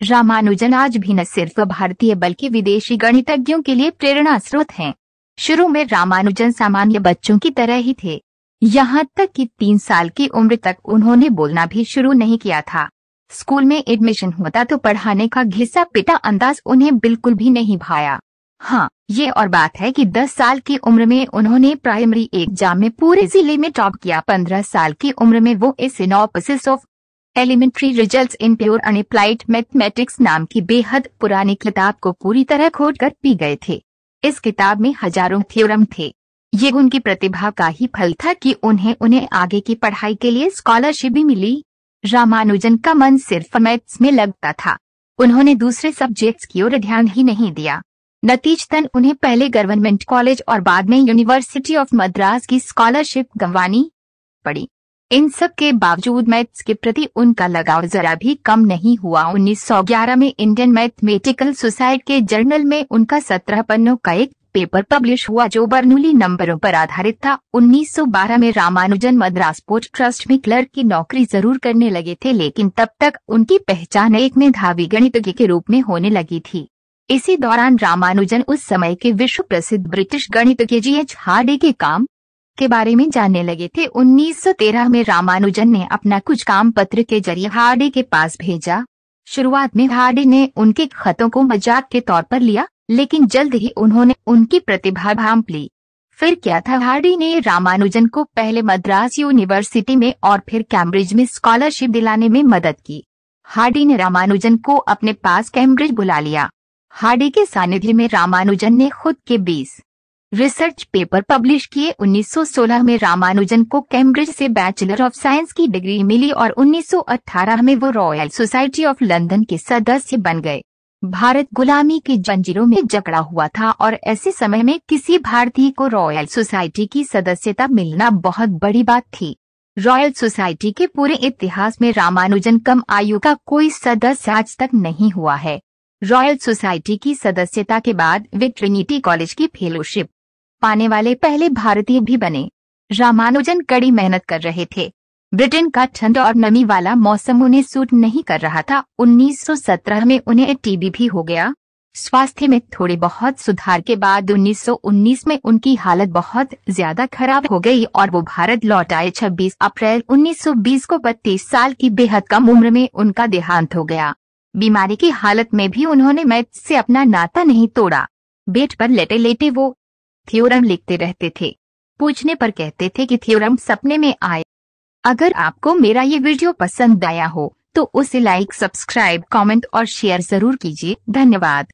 रामानुजन आज भी न सिर्फ भारतीय बल्कि विदेशी गणितज्ञों के लिए प्रेरणा स्रोत हैं। शुरू में रामानुजन सामान्य बच्चों की तरह ही थे, यहाँ तक कि 3 साल की उम्र तक उन्होंने बोलना भी शुरू नहीं किया था। स्कूल में एडमिशन होता तो पढ़ाने का घिसा पिटा अंदाज उन्हें बिल्कुल भी नहीं भाया। हाँ, ये और बात है कि 10 साल की उम्र में उन्होंने प्राइमरी एग्जाम में पूरे जिले में टॉप किया। 15 साल की उम्र में वो a synopsis of elementary results in pure unapplied mathematics नाम की बेहद पुरानी किताब को पूरी तरह खोद कर पी गए थे। इस किताब में हजारों थ्योरम थे। ये उनकी प्रतिभा का ही फल था कि उन्हें आगे की पढ़ाई के लिए स्कॉलरशिप भी मिली। रामानुजन का मन सिर्फ मैथ्स में लगता था, उन्होंने दूसरे सब्जेक्ट्स की ओर ध्यान ही नहीं दिया। नतीजतन उन्हें पहले गवर्नमेंट कॉलेज और बाद में यूनिवर्सिटी ऑफ मद्रास की स्कॉलरशिप गंवानी पड़ी। इन सब के बावजूद मैथ्स के प्रति उनका लगाव जरा भी कम नहीं हुआ। 1911 में इंडियन मैथमेटिकल सोसाइटी के जर्नल में उनका 17 पन्नों का एक पेपर पब्लिश हुआ जो बर्नौली नंबरों पर आधारित था। 1912 में रामानुजन मद्रास पोर्ट ट्रस्ट में क्लर्क की नौकरी जरूर करने लगे थे, लेकिन तब तक उनकी पहचान एक मेधावी गणितज्ञ के रूप में होने लगी थी। इसी दौरान रामानुजन उस समय के विश्व प्रसिद्ध ब्रिटिश गणितज्ञ G.H. हार्डी के काम के बारे में जानने लगे थे। 1913 में रामानुजन ने अपना कुछ काम पत्र के जरिए हार्डी के पास भेजा। शुरुआत में हार्डी ने उनके खतों को मजाक के तौर पर लिया, लेकिन जल्द ही उन्होंने उनकी प्रतिभा भांप ली। फिर क्या था, हार्डी ने रामानुजन को पहले मद्रास यूनिवर्सिटी में और फिर कैम्ब्रिज में स्कॉलरशिप दिलाने में मदद की। हार्डी ने रामानुजन को अपने पास कैम्ब्रिज बुला लिया। हार्डी के सानिध्य में रामानुजन ने खुद के 20 रिसर्च पेपर पब्लिश किए। 1916 में रामानुजन को कैम्ब्रिज से बैचलर ऑफ साइंस की डिग्री मिली और 1918 में वो रॉयल सोसाइटी ऑफ लंदन के सदस्य बन गए। भारत गुलामी की जंजीरों में जकड़ा हुआ था और ऐसे समय में किसी भारतीय को रॉयल सोसाइटी की सदस्यता मिलना बहुत बड़ी बात थी। रॉयल सोसाइटी के पूरे इतिहास में रामानुजन कम आयु का कोई सदस्य आज तक नहीं हुआ है। रॉयल सोसाइटी की सदस्यता के बाद वे ट्रिनिटी कॉलेज की फेलोशिप पाने वाले पहले भारतीय भी बने। रामानुजन कड़ी मेहनत कर रहे थे। ब्रिटेन का ठंड और नमी वाला मौसम उन्हें सूट नहीं कर रहा था। 1917 में उन्हें टीबी भी हो गया। स्वास्थ्य में थोड़े बहुत सुधार के बाद 1919 में उनकी हालत बहुत ज्यादा खराब हो गई और वो भारत लौट आए। 26 अप्रैल 1920 को 32 साल की बेहद कम उम्र में उनका देहांत हो गया। बीमारी की हालत में भी उन्होंने मैथ्स से अपना नाता नहीं तोड़ा। बेड पर लेटे लेटे वो थ्योरम लिखते रहते थे। पूछने पर कहते थे कि थ्योरम सपने में आए। अगर आपको मेरा ये वीडियो पसंद आया हो तो उसे लाइक, सब्सक्राइब, कमेंट और शेयर जरूर कीजिए। धन्यवाद।